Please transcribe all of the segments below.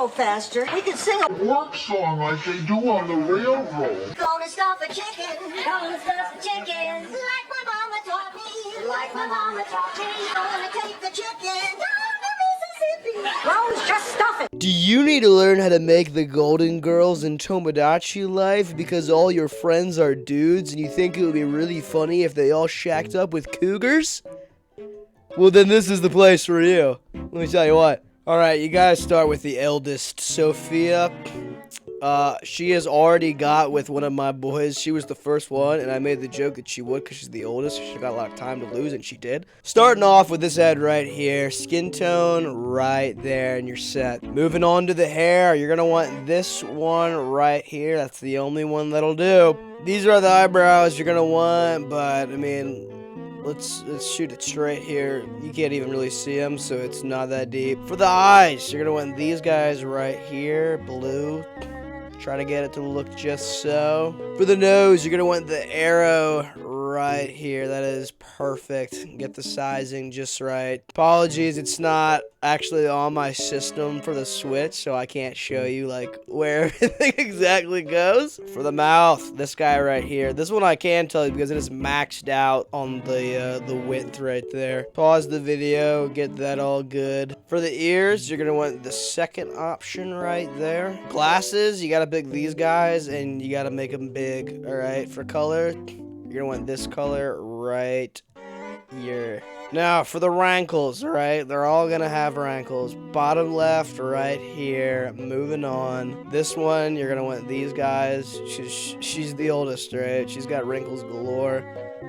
go faster. We can sing a work song like they do on the railroad. Gonna stuff a chicken. Gonna stuff a chicken. Like my mama taught me. Like my mama taught me. Gonna take the chicken down the Mississippi. Rose, just stuff it. Do you need to learn how to make the Golden Girls in Tomodachi life because all your friends are dudes and you think it would be really funny if they all shacked up with cougars? Well, then this is the place for you. Let me tell you what. Alright, you gotta start with the eldest, Sophia. She has already got with one of my boys. She was the first one, and I made the joke that she would because she's the oldest. She got a lot of time to lose, and she did. Starting off with this head right here. Skin tone right there, and you're set. Moving on to the hair, you're gonna want this one right here. That's the only one that'll do. These are the eyebrows you're gonna want, but, I mean... Let's shoot it straight here. You can't even really see them, so it's not that deep. For the eyes, you're gonna want these guys right here, blue. Try to get it to look just so. For the nose, you're gonna want the arrow right here. That is perfect. Get the sizing just right. Apologies, it's not actually on my system for the Switch, so I can't show you like where everything exactly goes. For the mouth, this guy right here. This one I can tell you because it is maxed out on the width right there. Pause the video, get that all good. For the ears, you're gonna want the second option right there. Glasses, you gotta pick these guys and you gotta make them big. All right, for color, you're gonna want this color right here. Now, for the rankles, right? They're all gonna have rankles. Bottom left, right here. Moving on. This one, you're gonna want these guys. She's the oldest, right? She's got wrinkles galore.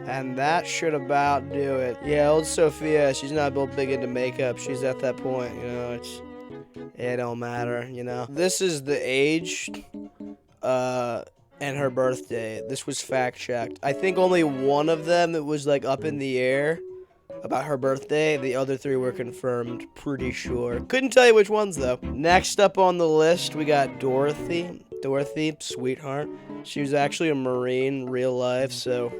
And that should about do it. Yeah, old Sophia, she's not real big into makeup. She's at that point, you know, it don't matter, you know. This is the age, and her birthday. This was fact checked. I think only one of them it was like up in the air about her birthday. The other three were confirmed, pretty sure. Couldn't tell you which ones though. Next up on the list, we got Dorothy. Dorothy, sweetheart. She was actually a Marine, real life, so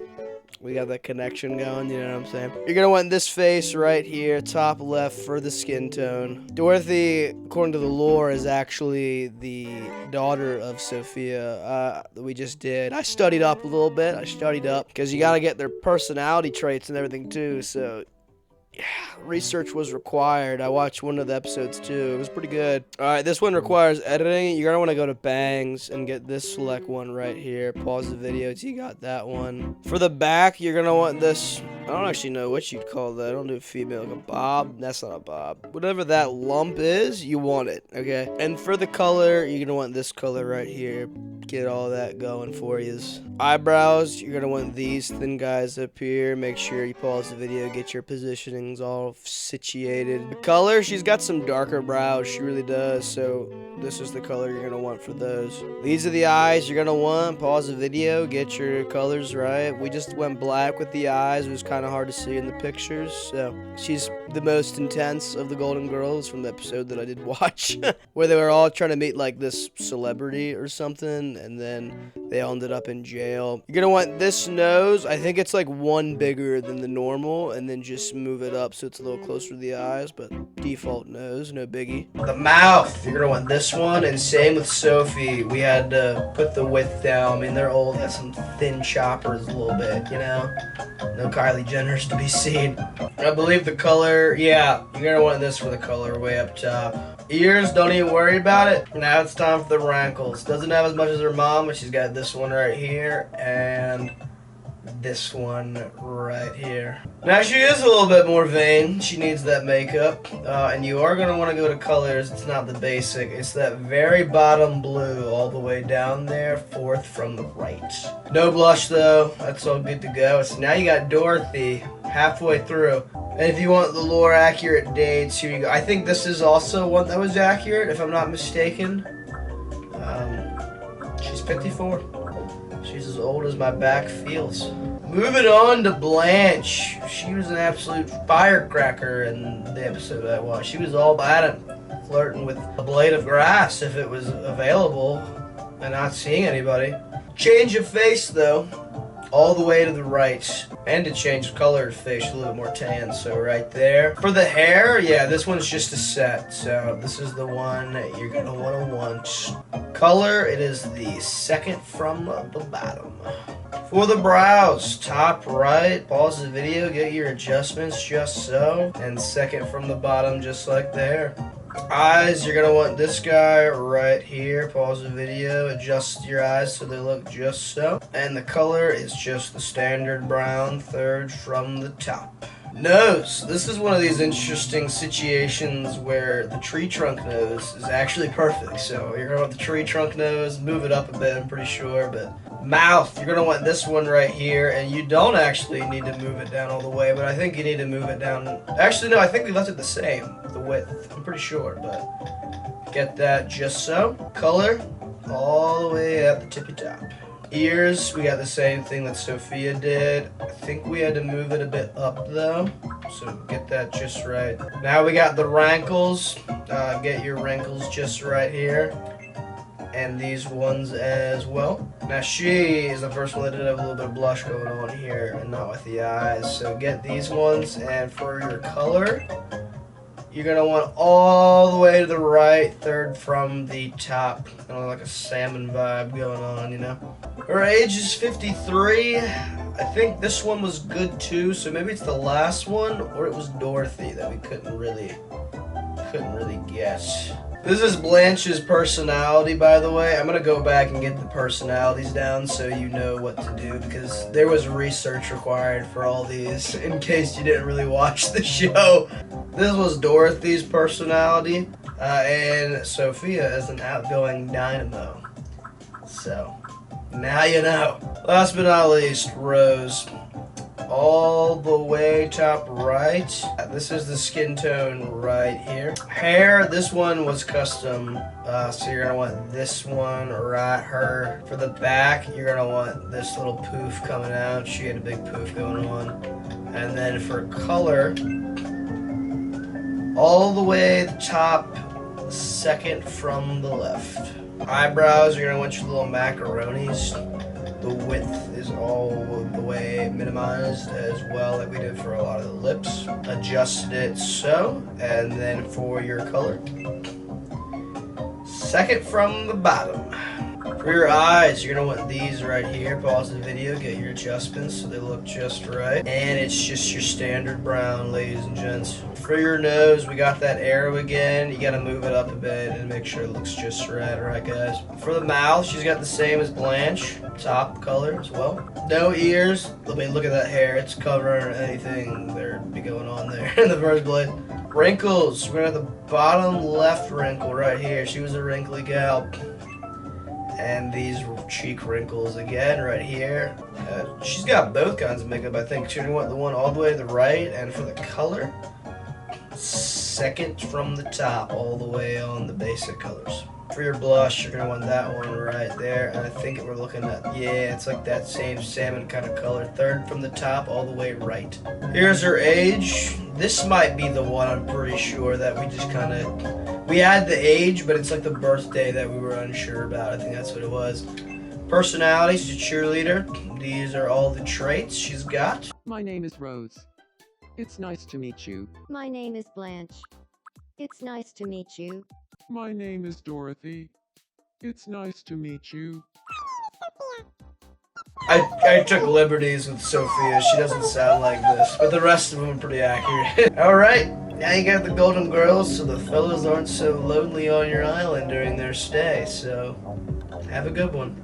we got that connection going, you know what I'm saying? You're gonna want this face right here, top left for the skin tone. Dorothy, according to the lore, is actually the daughter of Sophia that we just did. I studied up a little bit. Because you gotta get their personality traits and everything too, so... yeah, research was required. I watched one of the episodes too. It was pretty good. Alright, this one requires editing. You're gonna want to go to bangs and get this select one right here. Pause the video till you got that one. For the back, you're gonna want this. I don't actually know what you'd call that. I don't do female. Like a bob. That's not a bob. Whatever that lump is, you want it. Okay. And for the color, you're gonna want this color right here. Get all that going for you. Eyebrows, you're gonna want these thin guys up here. Make sure you pause the video, get your positionings all situated. The color, she's got some darker brows, she really does, so this is the color you're gonna want for those. These are the eyes you're gonna want. Pause the video, get your colors right. We just went black with the eyes. It was kind of hard to see in the pictures, so she's the most intense of the Golden Girls from the episode that I did watch, where they were all trying to meet like this celebrity or something, and then they all ended up in jail. You're gonna want this nose. I think it's like one bigger than the normal, and then just move it up so it's a little closer to the eyes, but default nose, no biggie. The mouth, you're gonna want this one, and same with Sophie. We had to put the width down. I mean, they're old, got some thin choppers a little bit, you know? No Kylie Jenners to be seen. I believe the color, yeah, you're gonna want this for the color way up top. Ears, don't even worry about it. Now it's time for the rankles. Doesn't have as much as her mom, but she's got this one right here, and this one right here. Now she is a little bit more vain. She needs that makeup, and you are going to want to go to colors. It's not the basic. It's that very bottom blue all the way down there, fourth from the right. No blush though. That's all good to go. So now you got Dorothy halfway through. And if you want the lore accurate dates, here you go. I think this is also one that was accurate, if I'm not mistaken. She's 54. She's as old as my back feels. Moving on to Blanche. She was an absolute firecracker in the episode I watched. She was all about it, flirting with a blade of grass if it was available, and not seeing anybody. Change of face though. all the way to the right. And to change color face, a little bit more tan, so right there. For the hair, yeah, this one's just a set. So this is the one that you're gonna want. Color, it is the second from the bottom. For the brows, top right, pause the video, get your adjustments just so. And second from the bottom, just like there. Eyes, you're gonna want this guy right here. Pause the video, adjust your eyes so they look just so. And the color is just the standard brown, third from the top. Nose, this is one of these interesting situations where the tree trunk nose is actually perfect. So you're gonna want the tree trunk nose, move it up a bit, I'm pretty sure, but mouth, you're gonna want this one right here, and you don't actually need to move it down all the way, but I think you need to move it down. Actually, no, I think we left it the same, the width. I'm pretty sure, but get that just so. Color, all the way at the tippy top. Ears, we got the same thing that Sophia did. I think we had to move it a bit up though, so get that just right. Now we got the wrinkles. Get your wrinkles just right here. And these ones as well. Now she is the first one that did have a little bit of blush going on here and not with the eyes. So get these ones, and for your color, you're gonna want all the way to the right, third from the top. Kind of like a salmon vibe going on, you know. Her age is 53. I think this one was good too, so maybe it's the last one, or it was Dorothy that we couldn't really guess. This is Blanche's personality, by the way. I'm gonna go back and get the personalities down so you know what to do, because there was research required for all these in case you didn't really watch the show. This was Dorothy's personality, and Sophia is an outgoing dynamo. So, now you know. Last but not least, Rose. All the way top right. This is the skin tone right here. Hair, this one was custom, so you're gonna want this one right her. For the back, you're gonna want this little poof coming out. She had a big poof going on. And then for color, all the way at the top, second from the left. Eyebrows, you're gonna want your little macaronis. The width is all the way minimized as well, like we did for a lot of the lips. Adjusted it so, and then for your color, second from the bottom. For your eyes, you're gonna want these right here. Pause the video, get your adjustments so they look just right. And it's just your standard brown, ladies and gents. For your nose, we got that arrow again. You gotta move it up a bit and make sure it looks just right, guys? For the mouth, she's got the same as Blanche, top color as well. No ears. Let me look at that hair. It's covering anything there'd be going on there in the first place. Wrinkles, we're at the bottom left wrinkle right here. She was a wrinkly gal. And these cheek wrinkles again right here. She's got both kinds of makeup, I think. She's gonna want the one all the way to the right, and for the color, second from the top, all the way on the basic colors. For your blush, you're gonna want that one right there, and I think we're looking at, yeah, it's like that same salmon kind of color. Third from the top, all the way right. Here's her age. This might be the one, I'm pretty sure, that we just kind of, we had the age, but it's like the birthday that we were unsure about. I think that's what it was. Personality, she's a cheerleader. These are all the traits she's got. My name is Rose. It's nice to meet you. My name is Blanche. It's nice to meet you. My name is Dorothy. It's nice to meet you. I took liberties with Sophia. She doesn't sound like this, but the rest of them are pretty accurate. Alright, now you got the Golden Girls, so the fellas aren't so lonely on your island during their stay, so have a good one.